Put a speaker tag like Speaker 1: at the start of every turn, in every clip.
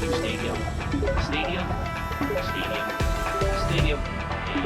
Speaker 1: Stadium, stadium, stadium, stadium,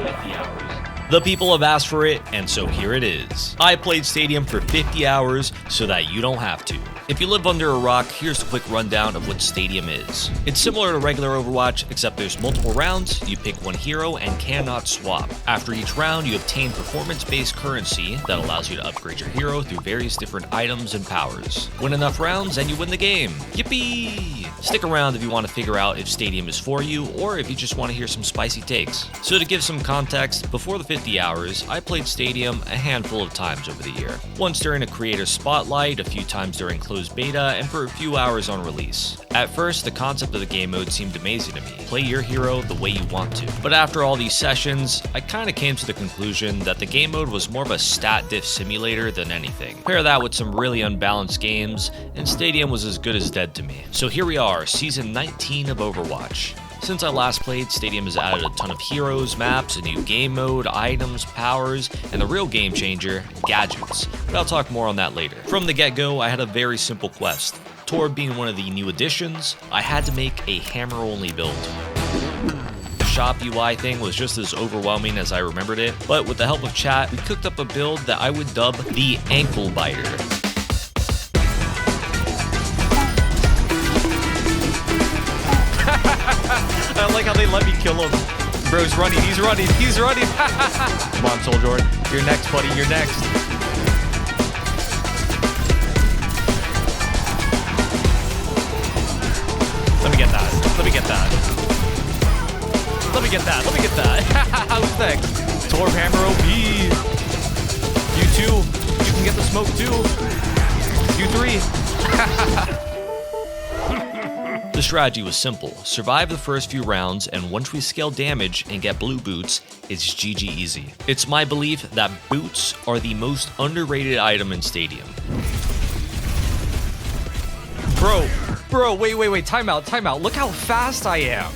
Speaker 1: 50 hours. The people have asked for it, and so here it is. I played Stadium for 50 hours so that you don't have to. If you live under a rock, here's a quick rundown of what Stadium is. It's similar to regular Overwatch, except there's multiple rounds, you pick one hero, and cannot swap. After each round, you obtain performance-based currency that allows you to upgrade your hero through various different items and powers. Win enough rounds and you win the game. Yippee! Stick around if you want to figure out if Stadium is for you, or if you just want to hear some spicy takes. So to give some context, before the 50 hours, I played Stadium a handful of times over the year. Once during a creator spotlight, a few times during closed beta, and for a few hours on release. At first, the concept of the game mode seemed amazing to me. Play your hero the way you want to. But after all these sessions, I kinda came to the conclusion that the game mode was more of a stat diff simulator than anything. Pair that with some really unbalanced games, and Stadium was as good as dead to me. So here we are, season 19 of Overwatch. Since I last played, Stadium has added a ton of heroes, maps, a new game mode, items, powers, and the real game changer, gadgets. But I'll talk more on that later. From the get-go, I had a very simple quest. Torb being one of the new additions, I had to make a hammer-only build. The shop UI thing was just as overwhelming as I remembered it, but with the help of chat, we cooked up a build that I would dub the Ankle Biter. I like how they let me kill him. Bro's running, he's running, he's running. Come on, Soldier. You're next, buddy, you're next. Let me get that. Let me get that. Let me get that. Let me get that. Who's next? Torb Hammer OP. You too. You can get the smoke too. You three. The strategy was simple. Survive the first few rounds, and once we scale damage and get blue boots, it's GG easy. It's my belief that boots are the most underrated item in Stadium. Bro, wait, time out. Look how fast I am.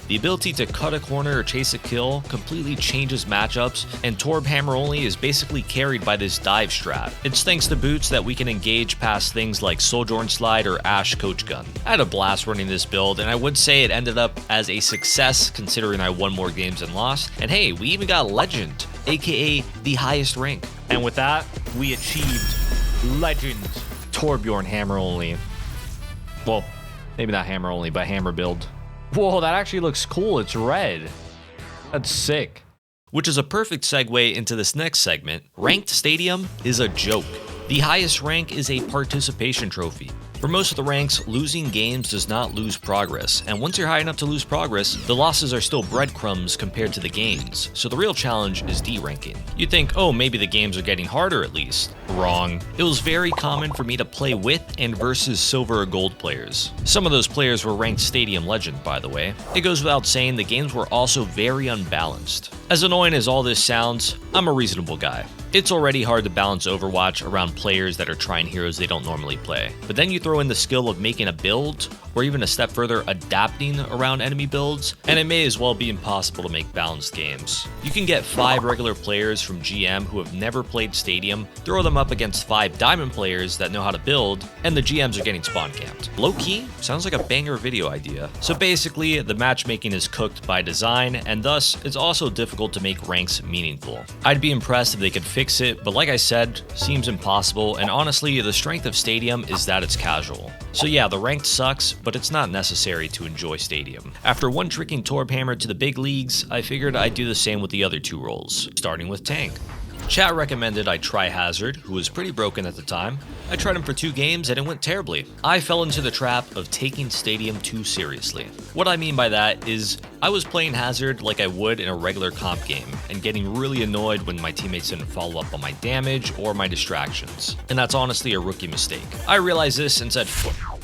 Speaker 1: The ability to cut a corner or chase a kill completely changes matchups, and Torb Hammer only is basically carried by this dive strat. It's thanks to boots that we can engage past things like Sojourn Slide or Ash Coach Gun. I had a blast running this build, and I would say it ended up as a success considering I won more games than lost. And hey, we even got Legend, aka the highest rank. And with that, we achieved Legend. Torbjorn Hammer only. Well, maybe not Hammer only, but Hammer build. Whoa, that actually looks cool. It's red. That's sick. Which is a perfect segue into this next segment. Ranked Stadium is a joke. The highest rank is a participation trophy. For most of the ranks, losing games does not lose progress, and once you're high enough to lose progress, the losses are still breadcrumbs compared to the gains, so the real challenge is D-ranking. You'd think, oh, maybe the games are getting harder at least. Wrong. It was very common for me to play with and versus silver or gold players. Some of those players were ranked Stadium Legend, by the way. It goes without saying the games were also very unbalanced. As annoying as all this sounds, I'm a reasonable guy. It's already hard to balance Overwatch around players that are trying heroes they don't normally play. But then you throw in the skill of making a build, or even a step further, adapting around enemy builds, and it may as well be impossible to make balanced games. You can get 5 regular players from GM who have never played Stadium, throw them up against 5 diamond players that know how to build, and the GMs are getting spawn camped. Low key, sounds like a banger video idea. So basically, the matchmaking is cooked by design, and thus, it's also difficult to make ranks meaningful. I'd be impressed if they could fix it, but like I said, seems impossible, and honestly, the strength of Stadium is that it's casual. So yeah, the ranked sucks, but it's not necessary to enjoy Stadium. After one-tricking Torb Hammer to the big leagues, I figured I'd do the same with the other 2 roles, starting with tank. Chat recommended I try Hazard, who was pretty broken at the time. I tried him for 2 games and it went terribly. I fell into the trap of taking Stadium too seriously. What I mean by that is, I was playing Hazard like I would in a regular comp game, and getting really annoyed when my teammates didn't follow up on my damage or my distractions. And that's honestly a rookie mistake. I realized this and said,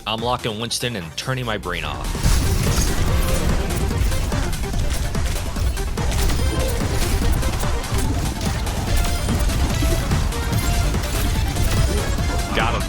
Speaker 1: I'm locking Winston and turning my brain off. Got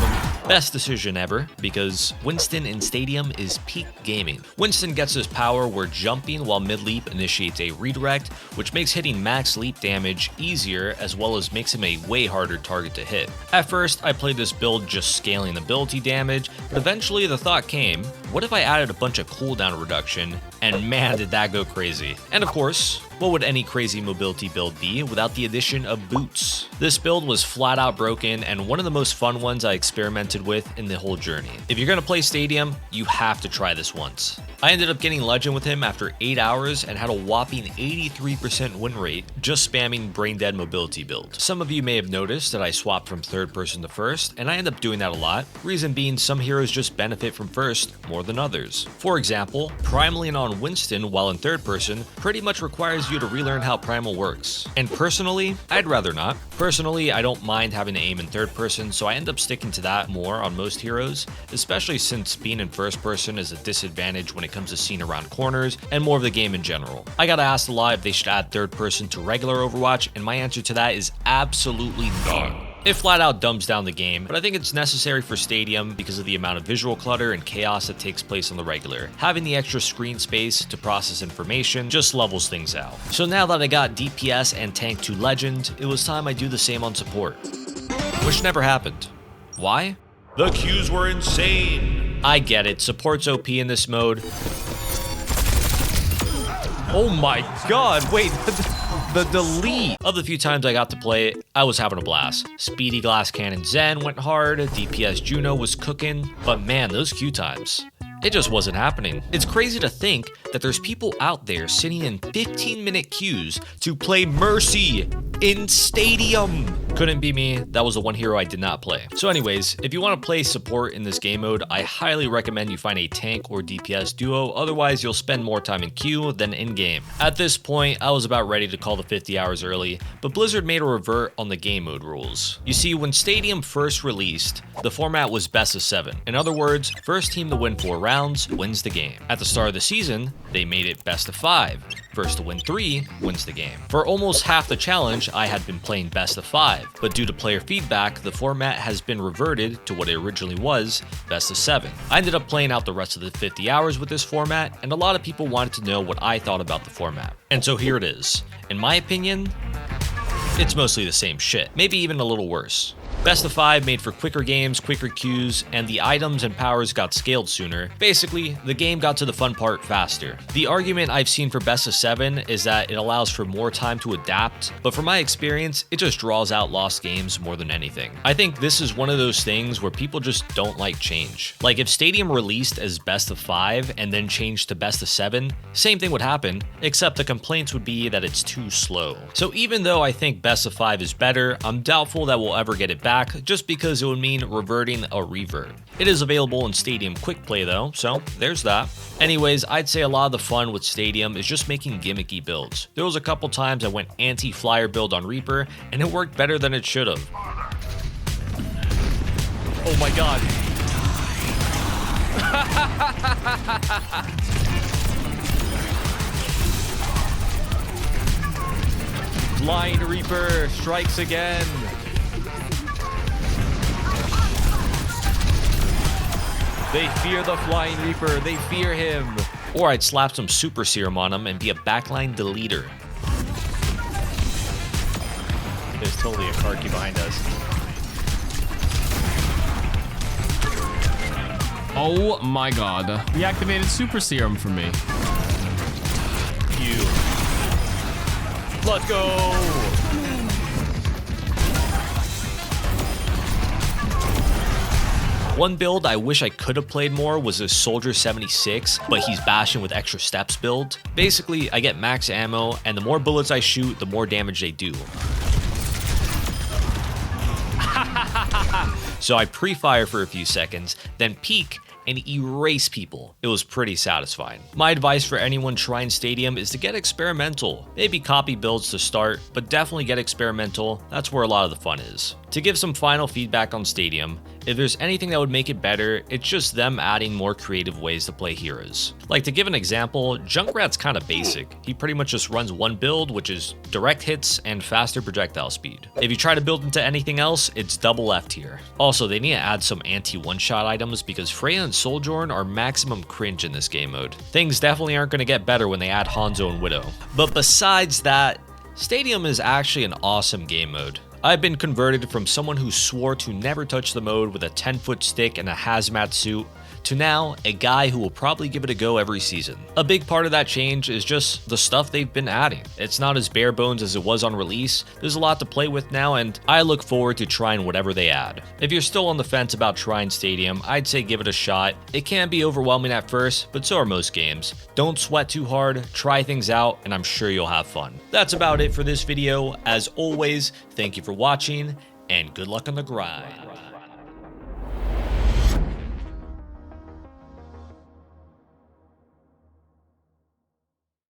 Speaker 1: him. Best decision ever, because Winston in Stadium is peak gaming. Winston gets his power where jumping while mid-leap initiates a redirect, which makes hitting max leap damage easier as well as makes him a way harder target to hit. At first, I played this build just scaling ability damage, but eventually the thought came, what if I added a bunch of cooldown reduction? And man, did that go crazy. And of course, what would any crazy mobility build be without the addition of boots? This build was flat out broken and one of the most fun ones I experimented with in the whole journey. If you're gonna play Stadium, you have to try this once. I ended up getting Legend with him after 8 hours and had a whopping 83% win rate just spamming brain dead mobility build. Some of you may have noticed that I swapped from third person to first, and I end up doing that a lot. Reason being, some heroes just benefit from first more than others. For example, primaling on Winston while in third person pretty much requires you to relearn how primal works. And personally, I'd rather not. Personally, I don't mind having to aim in third person, so I end up sticking to that more on most heroes, especially since being in first person is a disadvantage when it comes to seeing around corners and more of the game in general. I got asked a lot if they should add third person to regular Overwatch, and my answer to that is absolutely no. It flat out dumbs down the game, but I think it's necessary for Stadium because of the amount of visual clutter and chaos that takes place on the regular. Having the extra screen space to process information just levels things out. So now that I got DPS and tank to Legend, it was time I do the same on support. Which never happened. Why? The queues were insane! I get it, support's OP in this mode. Oh my god, wait, the delete! Of the few times I got to play it, I was having a blast. Speedy Glass Cannon Zen went hard, DPS Juno was cooking, but man, those queue times. It just wasn't happening. It's crazy to think that there's people out there sitting in 15-minute queues to play Mercy in Stadium. Couldn't be me, that was the one hero I did not play. So anyways, if you want to play support in this game mode, I highly recommend you find a tank or DPS duo, otherwise you'll spend more time in queue than in game. At this point, I was about ready to call the 50 hours early, but Blizzard made a revert on the game mode rules. You see, when Stadium first released, the format was best of 7. In other words, first team to win 4 rounds wins the game. At the start of the season, they made it best of 5. First to win 3 wins the game. For almost half the challenge, I had been playing best of 5, but due to player feedback, the format has been reverted to what it originally was, best of 7. I ended up playing out the rest of the 50 hours with this format, and a lot of people wanted to know what I thought about the format. And so here it is. In my opinion, it's mostly the same shit, maybe even a little worse. Best of 5 made for quicker games, quicker queues, and the items and powers got scaled sooner. Basically, the game got to the fun part faster. The argument I've seen for best of 7 is that it allows for more time to adapt, but from my experience, it just draws out lost games more than anything. I think this is one of those things where people just don't like change. Like if Stadium released as best of 5 and then changed to best of 7, same thing would happen, except the complaints would be that it's too slow. So even though I think best of 5 is better, I'm doubtful that we'll ever get it back, just because it would mean reverting a revert. It is available in Stadium Quick Play though, so there's that. Anyways, I'd say a lot of the fun with Stadium is just making gimmicky builds. There was a couple times I went anti-flyer build on Reaper, and it worked better than it should have. Oh my god. Blind Reaper strikes again. They fear the Flying Reaper, they fear him. Or I'd slap some super serum on him and be a backline deleter. There's totally a Karki behind us.
Speaker 2: Oh my god. He activated super serum for me.
Speaker 1: You. Let's go! One build I wish I could have played more was a Soldier 76, but he's bashing with extra steps build. Basically, I get max ammo, and the more bullets I shoot, the more damage they do. So I pre-fire for a few seconds, then peek and erase people. It was pretty satisfying. My advice for anyone trying Stadium is to get experimental. Maybe copy builds to start, but definitely get experimental. That's where a lot of the fun is. To give some final feedback on Stadium, if there's anything that would make it better, it's just them adding more creative ways to play heroes. Like, to give an example, Junkrat's kinda basic. He pretty much just runs one build, which is direct hits and faster projectile speed. If you try to build into anything else, it's double F tier. Also, they need to add some anti-one-shot items because Freya and Sojourn are maximum cringe in this game mode. Things definitely aren't gonna get better when they add Hanzo and Widow. But besides that, Stadium is actually an awesome game mode. I've been converted from someone who swore to never touch the mode with a 10-foot stick and a hazmat suit to now a guy who will probably give it a go every season. A big part of that change is just the stuff they've been adding. It's not as bare bones as it was on release. There's a lot to play with now, and I look forward to trying whatever they add. If you're still on the fence about trying Stadium, I'd say give it a shot. It can be overwhelming at first, but so are most games. Don't sweat too hard, try things out, and I'm sure you'll have fun. That's about it for this video. As always, thank you for watching, and good luck on the grind.